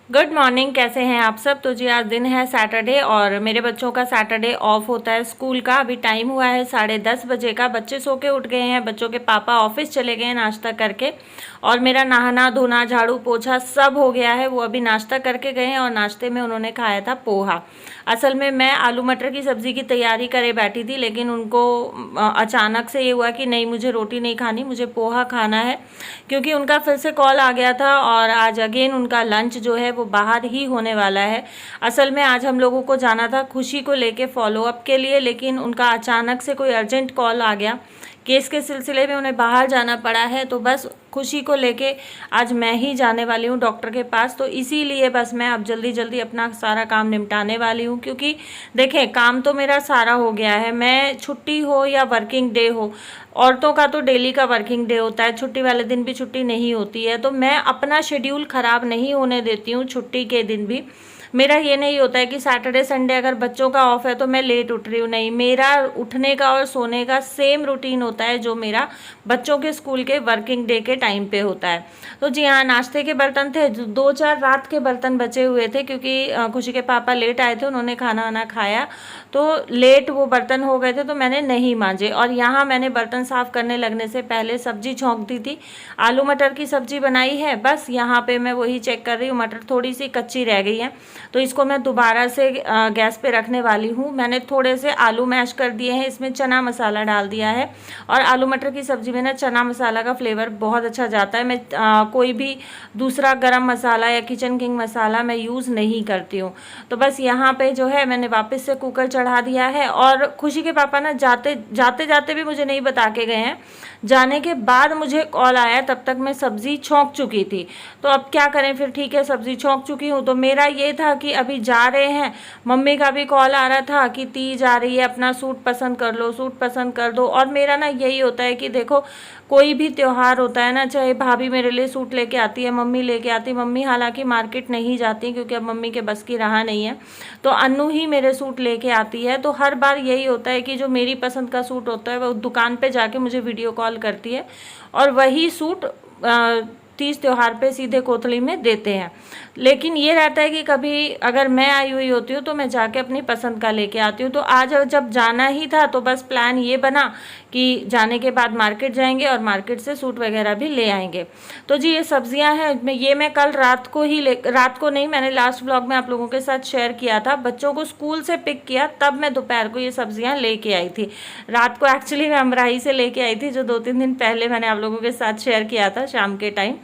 Good morning. कैसे हैं आप सब। तो जी आज दिन है सैटरडे और मेरे बच्चों का सैटरडे ऑफ होता है स्कूल का। अभी टाइम हुआ है 10:30 का। बच्चे सो के उठ गए हैं, बच्चों के पापा ऑफिस चले गए हैं नाश्ता करके, और मेरा नहाना धोना झाड़ू पोछा सब हो गया है। वो अभी नाश्ता करके गए हैं और नाश्ते में उन्होंने खाया था पोहा। असल में मैं आलू मटर की सब्ज़ी की तैयारी करे बैठी थी, लेकिन उनको अचानक से ये हुआ कि नहीं, मुझे रोटी नहीं खानी, मुझे पोहा खाना है, क्योंकि उनका फिर से कॉल आ गया था और आज अगेन उनका लंच जो है वो बाहर ही होने वाला है। असल में आज हम लोगों को जाना था खुशी को लेके फॉलो अप के लिए, लेकिन उनका अचानक से कोई अर्जेंट कॉल आ गया, केस के सिलसिले में उन्हें बाहर जाना पड़ा है। तो बस खुशी को लेके आज मैं ही जाने वाली हूँ डॉक्टर के पास। तो इसीलिए बस मैं अब जल्दी जल्दी अपना सारा काम निपटाने वाली हूँ, क्योंकि देखें काम तो मेरा सारा हो गया है। मैं छुट्टी हो या वर्किंग डे हो, औरतों का तो डेली का वर्किंग डे होता है, छुट्टी वाले दिन भी छुट्टी नहीं होती है। तो मैं अपना शेड्यूल ख़राब नहीं होने देती हूँ छुट्टी के दिन भी। मेरा ये नहीं होता है कि सैटरडे संडे अगर बच्चों का ऑफ है तो मैं लेट उठ रही हूँ, नहीं, मेरा उठने का और सोने का सेम रूटीन होता है जो मेरा बच्चों के स्कूल के वर्किंग डे के टाइम पे होता है। तो जी हाँ, नाश्ते के बर्तन थे, 2-4 रात के बर्तन बचे हुए थे, क्योंकि खुशी के पापा लेट आए थे, उन्होंने खाना वाना खाया तो लेट वो बर्तन हो गए थे, तो मैंने नहीं मांजे। और यहाँ मैंने बर्तन साफ़ करने लगने से पहले सब्जी छौंक दी थी। आलू मटर की सब्जी बनाई है, बस यहाँ पे मैं वही चेक कर रही हूँ, मटर थोड़ी सी कच्ची रह गई है, तो इसको मैं दोबारा से गैस पे रखने वाली हूँ। मैंने थोड़े से आलू मैश कर दिए हैं, इसमें चना मसाला डाल दिया है, और आलू मटर की सब्ज़ी में ना चना मसाला का फ्लेवर बहुत अच्छा जाता है। मैं कोई भी दूसरा गरम मसाला या किचन किंग मसाला मैं यूज़ नहीं करती हूँ। तो बस यहाँ पे जो है मैंने वापस से कुकर चढ़ा दिया है। और खुशी के पापा ना जाते जाते भी मुझे नहीं बता के गए हैं, जाने के बाद मुझे कॉल आया, तब तक मैं सब्ज़ी छौंक चुकी थी। तो अब क्या करें, फिर ठीक है सब्ज़ी छौंक चुकी हूँ। तो मेरा ये था कि अभी जा रहे हैं, मम्मी का भी कॉल आ रहा था कि तीज आ रही है, अपना सूट पसंद कर लो, सूट पसंद कर दो। और मेरा ना यही होता है कि देखो कोई भी त्यौहार होता है ना, चाहे भाभी मेरे लिए सूट लेके आती है, मम्मी लेके आती है, मम्मी हालांकि मार्केट नहीं जाती क्योंकि अब मम्मी के बस की रहा नहीं है, तो अन्नू ही मेरे सूट लेके आती है। तो हर बार यही होता है कि जो मेरी पसंद का सूट होता है वो दुकान पे जाके मुझे वीडियो कॉल करती है और वही सूट तीज त्यौहार पे सीधे कोतली में देते हैं। लेकिन ये रहता है कि कभी अगर मैं आई हुई होती हूँ तो मैं जाके अपनी पसंद का लेके आती हूँ। तो आज जब जाना ही था तो बस प्लान ये बना कि जाने के बाद मार्केट जाएंगे और मार्केट से सूट वगैरह भी ले आएंगे। तो जी ये सब्जियां हैं, ये मैं कल रात को ही रात को नहीं, मैंने लास्ट व्लॉग में आप लोगों के साथ शेयर किया था, बच्चों को स्कूल से पिक किया तब मैं दोपहर को ये सब्जियां लेके आई थी। रात को एक्चुअली मैं अमराई से लेके आई थी, जो 2-3 दिन पहले मैंने आप लोगों के साथ शेयर किया था शाम के टाइम,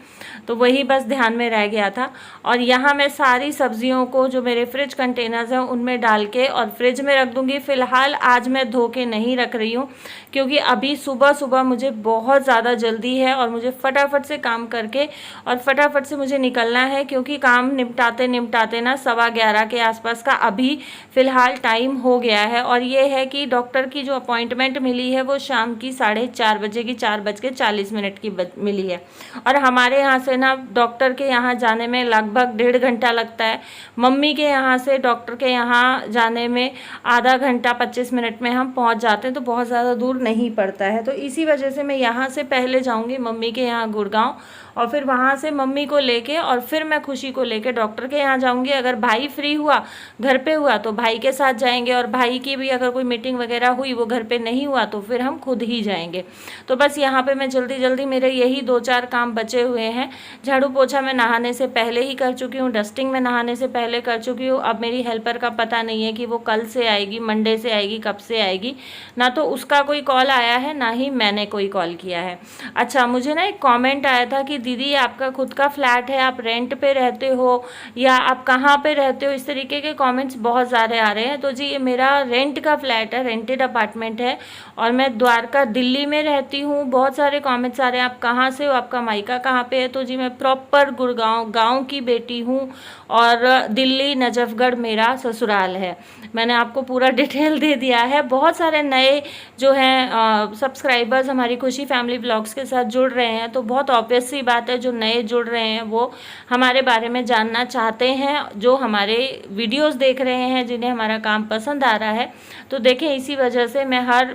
तो वही बस ध्यान में रह गया था। और यहाँ मैं सारी सब्जियों को जो मेरे फ्रिज कंटेनर्स हैं उनमें डाल के और फ्रिज में रख दूँगी। फ़िलहाल आज मैं धो के नहीं रख रही हूँ, क्योंकि अभी सुबह सुबह मुझे बहुत ज़्यादा जल्दी है और मुझे फटाफट से काम करके और फटाफट से मुझे निकलना है, क्योंकि काम निपटाते निपटाते ना 11:15 के आसपास का अभी फ़िलहाल टाइम हो गया है। और ये है कि डॉक्टर की जो अपॉइंटमेंट मिली है वो शाम की 4:30 बजे की, 4:40 की मिली है। और हमारे यहाँ से ना डॉक्टर के यहाँ जाने में लगभग 1.5 घंटा लगता है। मम्मी के यहाँ से डॉक्टर के यहाँ जाने में आधा घंटा 25 मिनट में हम पहुँच जाते हैं, तो बहुत ज़्यादा दूर नहीं पड़ता है। तो इसी वजह से मैं यहाँ से पहले जाऊँगी मम्मी के यहाँ गुड़गांव, और फिर वहाँ से मम्मी को लेके और फिर मैं खुशी को लेके डॉक्टर के यहाँ जाऊँगी। अगर भाई फ्री हुआ, घर पे हुआ, तो भाई के साथ जाएंगे, और भाई की भी अगर कोई मीटिंग वगैरह हुई, वो घर पे नहीं हुआ, तो फिर हम खुद ही जाएंगे। तो बस यहाँ पे मैं जल्दी जल्दी, मेरे यही 2-4 काम बचे हुए हैं। झाड़ू पोछा मैं नहाने से पहले ही कर चुकी हूँ, डस्टिंग मैं नहाने से पहले कर चुकी हूँ। अब मेरी हेल्पर का पता नहीं है कि वो कल से आएगी, मंडे से आएगी, कब से आएगी, ना तो उसका कोई कॉल आया है ना ही मैंने कोई कॉल किया है। अच्छा, मुझे ना एक कॉमेंट आया था कि दीदी आपका खुद का फ्लैट है, आप रेंट पे रहते हो या आप कहाँ पे रहते हो, इस तरीके के कमेंट्स बहुत ज़्यादा आ रहे हैं। तो जी ये मेरा रेंट का फ्लैट है, रेंटेड अपार्टमेंट है, और मैं द्वारका दिल्ली में रहती हूँ। बहुत सारे कमेंट्स आ रहे हैं आप कहाँ से हो, आपका मायका कहाँ पे है। तो जी मैं प्रॉपर गुड़गांव गांव की बेटी हूँ, और दिल्ली नजफगढ़ मेरा ससुराल है। मैंने आपको पूरा डिटेल दे दिया है। बहुत सारे नए जो हैं सब्सक्राइबर्स हमारी खुशी फैमिली ब्लॉग्स के साथ जुड़ रहे हैं, तो बहुत ऑब्वियस सी बात है, जो नए जुड़ रहे हैं वो हमारे बारे में जानना चाहते हैं, जो हमारे वीडियोस देख रहे हैं, जिन्हें हमारा काम पसंद आ रहा है। तो देखें, इसी वजह से मैं हर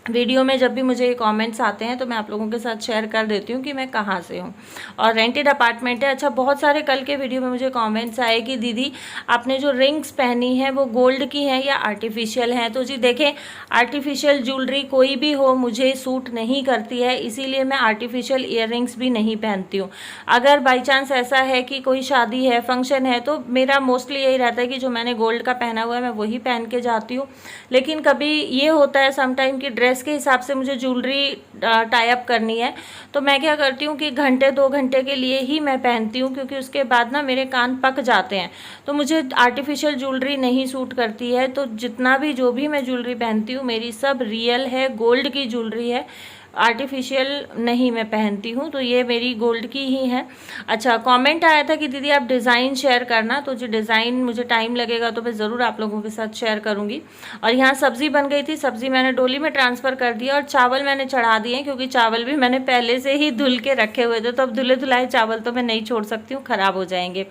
वीडियो में जब भी मुझे ये कमेंट्स आते हैं तो मैं आप लोगों के साथ शेयर कर देती हूँ कि मैं कहाँ से हूँ और रेंटेड अपार्टमेंट है। अच्छा, बहुत सारे कल के वीडियो में मुझे कमेंट्स आए कि दीदी आपने जो रिंग्स पहनी है वो गोल्ड की हैं या आर्टिफिशियल हैं। तो जी देखें, आर्टिफिशियल ज्वेलरी कोई भी हो मुझे सूट नहीं करती है, इसीलिए मैं आर्टिफिशियल ईयररिंग्स भी नहीं पहनती हूँ। अगर बाई चांस ऐसा है कि कोई शादी है, फंक्शन है, तो मेरा मोस्टली यही रहता है कि जो मैंने गोल्ड का पहना हुआ है मैं वही पहन के जाती हूँ। लेकिन कभी ये होता है समटाइम कि ड्रेस के हिसाब से मुझे ज्वेलरी टाई अप करनी है, तो मैं क्या करती हूँ कि घंटे 2 घंटे के लिए ही मैं पहनती हूँ, क्योंकि उसके बाद ना मेरे कान पक जाते हैं। तो मुझे आर्टिफिशियल ज्वेलरी नहीं सूट करती है। तो जितना भी जो भी मैं ज्वेलरी पहनती हूँ मेरी सब रियल है, गोल्ड की ज्वेलरी है, आर्टिफिशियल नहीं मैं पहनती हूँ। तो ये मेरी गोल्ड की ही है। अच्छा, कमेंट आया था कि दीदी आप डिज़ाइन शेयर करना, तो जो डिज़ाइन मुझे टाइम लगेगा तो मैं ज़रूर आप लोगों के साथ शेयर करूँगी। और यहाँ सब्ज़ी बन गई थी, सब्ज़ी मैंने डोली में ट्रांसफ़र कर दिया और चावल मैंने चढ़ा दिए, क्योंकि चावल भी मैंने पहले से ही धुल के रखे हुए थे। तो अब धुले धुलाए चावल तो मैं नहीं छोड़ सकती हूँ, ख़राब हो जाएंगे।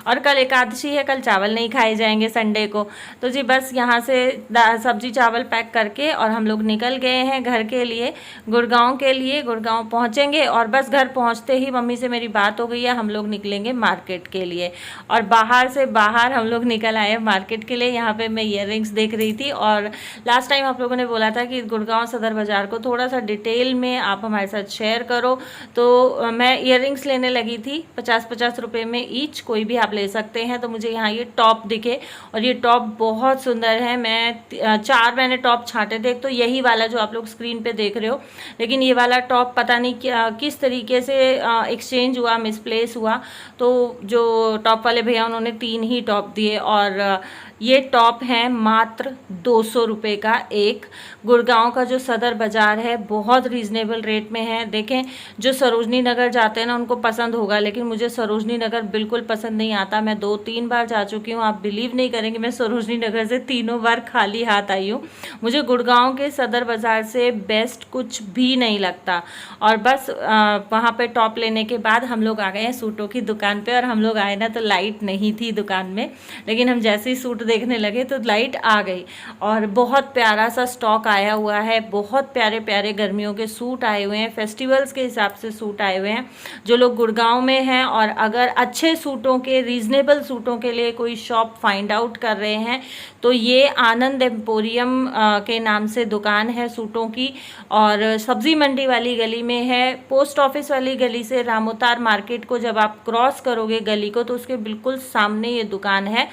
और कल एकादशी है, कल चावल नहीं खाए जाएंगे संडे को। तो जी बस यहाँ से सब्ज़ी चावल पैक करके और हम लोग निकल गए हैं घर के लिए, गुड़गांव के लिए। गुड़गांव पहुँचेंगे और बस घर पहुँचते ही मम्मी से मेरी बात हो गई है, हम लोग निकलेंगे मार्केट के लिए। और बाहर से बाहर हम लोग निकल आए मार्केट के लिए। यहाँ पे मैं ईयररिंग्स देख रही थी और लास्ट टाइम आप लोगों ने बोला था कि गुड़गांव सदर बाज़ार को थोड़ा सा डिटेल में आप हमारे साथ शेयर करो, तो मैं ईयररिंग्स लेने लगी थी 50-50 रुपये में ईच, कोई भी आप ले सकते हैं। तो मुझे यहाँ ये टॉप दिखे और ये टॉप बहुत सुंदर है। मैं 4 मैंने टॉप छांटे थे, तो यही वाला जो आप लोग स्क्रीन पे देख रहे हो, लेकिन ये वाला टॉप पता नहीं किस तरीके से एक्सचेंज हुआ, मिसप्लेस हुआ। तो जो टॉप वाले भैया उन्होंने 3 ही टॉप दिए और ये टॉप है मात्र 200 रुपये का एक। गुड़गांव का जो सदर बाज़ार है बहुत रीज़नेबल रेट में है। देखें, जो सरोजनी नगर जाते हैं ना उनको पसंद होगा, लेकिन मुझे सरोजनी नगर बिल्कुल पसंद नहीं आता। मैं 2-3 बार जा चुकी हूँ, आप बिलीव नहीं करेंगे, मैं सरोजनी नगर से तीनों बार खाली हाथ आई हूँ। मुझे गुड़गांव के सदर बाज़ार से बेस्ट कुछ भी नहीं लगता। और बस वहाँ पे टॉप लेने के बाद हम लोग आ गए हैं सूटों की दुकान पे। और हम लोग आए ना तो लाइट नहीं थी दुकान में, लेकिन हम जैसे ही सूट देखने लगे तो लाइट आ गई। और बहुत प्यारा सा स्टॉक आया हुआ है, बहुत प्यारे प्यारे गर्मियों के सूट आए हुए हैं, फेस्टिवल्स के हिसाब से सूट आए हुए हैं। जो लोग गुड़गांव में हैं और अगर अच्छे सूटों के, रीज़नेबल सूटों के लिए कोई शॉप फाइंड आउट कर रहे हैं, तो ये आनंद एम्पोरियम के नाम से दुकान है सूटों की। और सब्जी मंडी वाली गली में है। पोस्ट ऑफिस वाली गली से रामोतार मार्केट को जब आप क्रॉस करोगे गली को, तो उसके बिल्कुल सामने ये दुकान है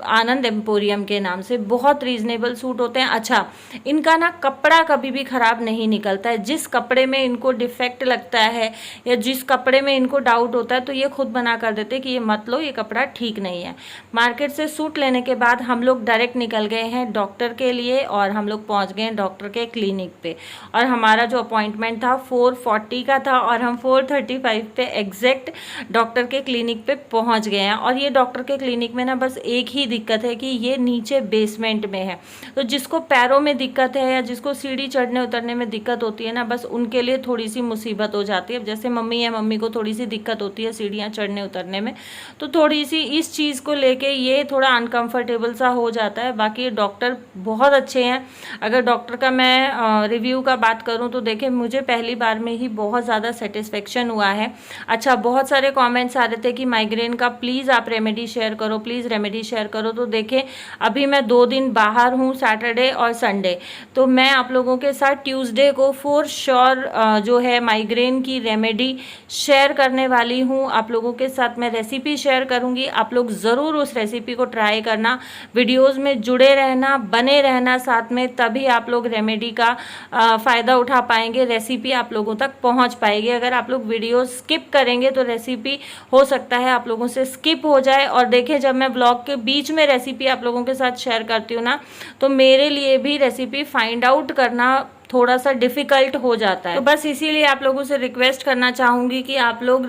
आनंद एम्पोरियम के नाम से। बहुत रीज़नेबल सूट होते हैं। अच्छा, इनका ना कपड़ा कभी भी ख़राब नहीं निकलता है। जिस कपड़े में इनको डिफेक्ट लगता है या जिस कपड़े में इनको डाउट होता है, तो ये खुद बना कर देते हैं कि ये मत लो, ये कपड़ा ठीक नहीं है। मार्केट से सूट लेने के बाद हम लोग डायरेक्ट निकल गए हैं डॉक्टर के लिए और हम लोग पहुँच गए हैं डॉक्टर के क्लिनिक पे। और हमारा जो अपॉइंटमेंट था 4:40 का था और हम 4:35 पे एग्जैक्ट डॉक्टर के क्लिनिक पे पहुँच गए हैं। और ये डॉक्टर के क्लिनिक में ना बस एक ही दिक्कत है कि ये नीचे बेसमेंट में है। तो जिसको पैरों में दिक्कत है या जिसको सीढ़ी चढ़ने उतरने में दिक्कत होती है ना, बस उनके लिए थोड़ी सी मुसीबत हो जाती है। अब जैसे मम्मी है, मम्मी को थोड़ी सी दिक्कत होती है सीढ़ियाँ चढ़ने उतरने में, तो थोड़ी सी इस चीज़ को लेके ये थोड़ा अनकंफर्टेबल सा हो जाता है। बाकी डॉक्टर बहुत अच्छे हैं। अगर डॉक्टर का मैं रिव्यू का बात करूँ तो देखें, मुझे पहली बार में ही बहुत ज़्यादा सेटिस्फेक्शन हुआ है। अच्छा, बहुत सारे कॉमेंट्स आ रहे थे कि माइग्रेन का प्लीज़ आप रेमेडी शेयर करो, प्लीज़ रेमेडी शेयर करो। तो देखें, अभी मैं 2 दिन बाहर हूँ, सैटरडे और संडे, तो मैं आप लोगों के साथ ट्यूसडे को फॉर श्योर जो है माइग्रेन की रेमेडी शेयर करने वाली हूँ। आप लोगों के साथ मैं रेसिपी शेयर करूँगी, आप लोग ज़रूर उस रेसिपी को ट्राई करना, वीडियोज़ में जुड़े रहना, बने रहना साथ में, तभी आप लोग रेमेडी का फ़ायदा उठा पाएंगे, रेसिपी आप लोगों तक पहुँच पाएगी। अगर आप लोग वीडियो स्किप करेंगे तो रेसिपी हो सकता है आप लोगों से स्किप हो जाए। और देखिए, जब मैं ब्लॉग के बीच में रेसिपी आप लोगों के साथ शेयर करती हूँ ना, तो मेरे लिए भी रेसिपी फाइंड आउट करना थोड़ा सा डिफ़िकल्ट हो जाता है। तो बस इसीलिए आप लोगों से रिक्वेस्ट करना चाहूँगी कि आप लोग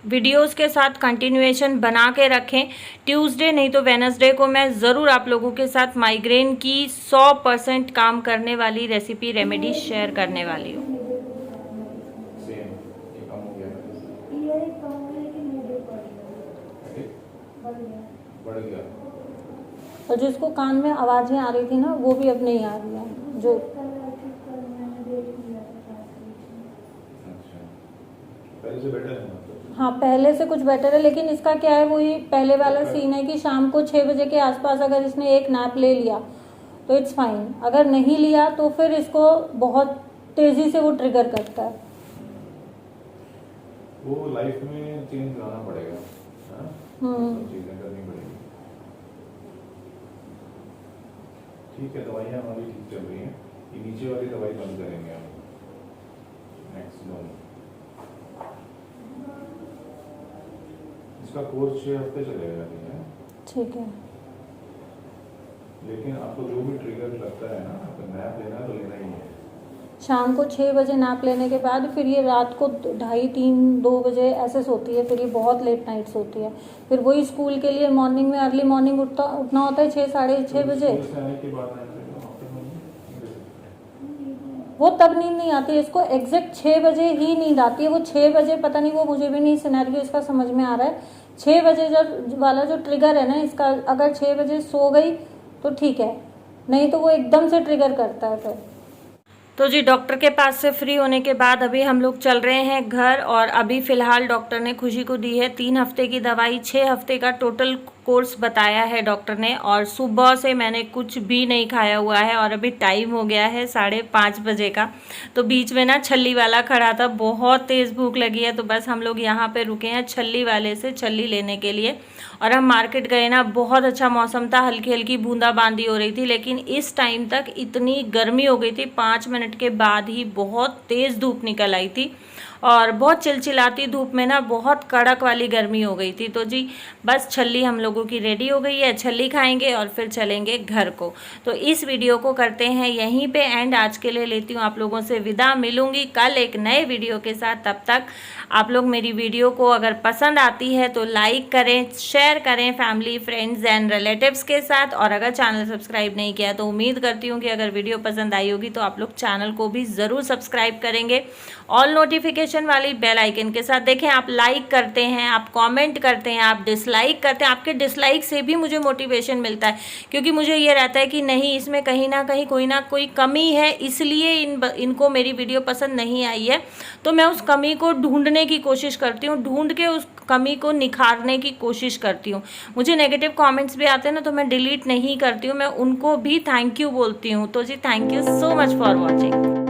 वीडियोस के साथ कंटिन्यूएशन बना के रखें। ट्यूसडे नहीं तो वेडनेसडे को मैं ज़रूर आप लोगों के साथ माइग्रेन की 100% काम करने वाली रेसिपी रेमेडी शेयर करने वाली हूँ। और जिसको कान में आवाज़ें आ रही थी ना, वो भी अब नहीं आ रही है। जो से बेटर है मतलब। हाँ, पहले से कुछ बेटर है, लेकिन इसका क्या है, वही पहले वाला सीन है कि शाम को 6 बजे के आसपास अगर इसने एक नैप ले लिया तो इट्स फाइन, अगर नहीं लिया तो फिर इसको बहुत तेजी से वो ट्रिगर करता है। वो लाइफ में चेंज लाना पड़ेगा, सब चीजें करनी पड़ेगी। ठीक है, दवाइयाँ हमारी ठीक चल रही हैं, ये नीचे वाली दवाई बंद करेंगे हम मैक्सिमम। इसका कोर्स 6 हफ्ते चलेगा, ठीक है। लेकिन आपको जो भी ट्रिगर लगता है ना, आपको नैप लेना तो लेना ही है। शाम को 6 बजे नैप लेने के बाद फिर ये रात को 2:30, 3, 2 बजे ऐसे सोती है, फिर ये बहुत लेट नाइट सोती है। फिर वही स्कूल के लिए मॉर्निंग में अर्ली मॉर्निंग उठना होता है 6, 6:30 बजे। वो तब नींद नहीं आती है इसको, एग्जैक्ट 6 बजे ही नींद आती है। वो 6 बजे पता नहीं, वो मुझे भी नहीं सिनेरियो इसका समझ में आ रहा है। 6 बजे वाला जो ट्रिगर है ना इसका, अगर 6 बजे सो गई तो ठीक है, नहीं तो वो एकदम से ट्रिगर करता है फिर। तो जी डॉक्टर के पास से फ्री होने के बाद अभी हम लोग चल रहे हैं घर, और अभी फ़िलहाल डॉक्टर ने खुशी को दी है 3 हफ्ते की दवाई, 6 हफ्ते का टोटल कोर्स बताया है डॉक्टर ने। और सुबह से मैंने कुछ भी नहीं खाया हुआ है, और अभी टाइम हो गया है 5:30 बजे का। तो बीच में ना छल्ली वाला खड़ा था, बहुत तेज़ भूख लगी है, तो बस हम लोग यहाँ पे रुके हैं छल्ली वाले से छल्ली लेने के लिए। और हम मार्केट गए ना, बहुत अच्छा मौसम था, हल्की हल्की बूंदाबांदी हो रही थी, लेकिन इस टाइम तक इतनी गर्मी हो गई थी, 5 मिनट के बाद ही बहुत तेज़ धूप निकल आई थी, और बहुत चिलचिलाती धूप में ना बहुत कड़क वाली गर्मी हो गई थी। तो जी बस छल्ली हम लोगों की रेडी हो गई है, छल्ली खाएंगे और फिर चलेंगे घर को। तो इस वीडियो को करते हैं यहीं पे एंड। आज के लिए लेती हूँ आप लोगों से विदा, मिलूंगी कल एक नए वीडियो के साथ। तब तक आप लोग मेरी वीडियो को अगर पसंद आती है तो लाइक करें, शेयर करें फैमिली, फ्रेंड्स एंड रिलेटिव्स के साथ, और अगर चैनल सब्सक्राइब नहीं किया तो उम्मीद करती हूँ कि अगर वीडियो पसंद आई होगी तो आप लोग चैनल को भी ज़रूर सब्सक्राइब करेंगे, ऑल नोटिफिकेशन वाली बेल आइकन के साथ। देखें, आप लाइक करते हैं, आप कमेंट करते हैं, आप डिसलाइक करते हैं, आपके डिसलाइक से भी मुझे मोटिवेशन मिलता है, क्योंकि मुझे ये रहता है कि नहीं, इसमें कहीं ना कोई कमी है, इसलिए इनको मेरी वीडियो पसंद नहीं आई है। तो मैं उस कमी को ढूंढने की कोशिश करती हूँ, ढूंढ के उस कमी को निखारने की कोशिश करती हूँ। मुझे नेगेटिव कमेंट्स भी आते हैं ना, तो मैं डिलीट नहीं करती हूँ, मैं उनको भी थैंक यू बोलती हूँ। तो जी thank you so much for watching.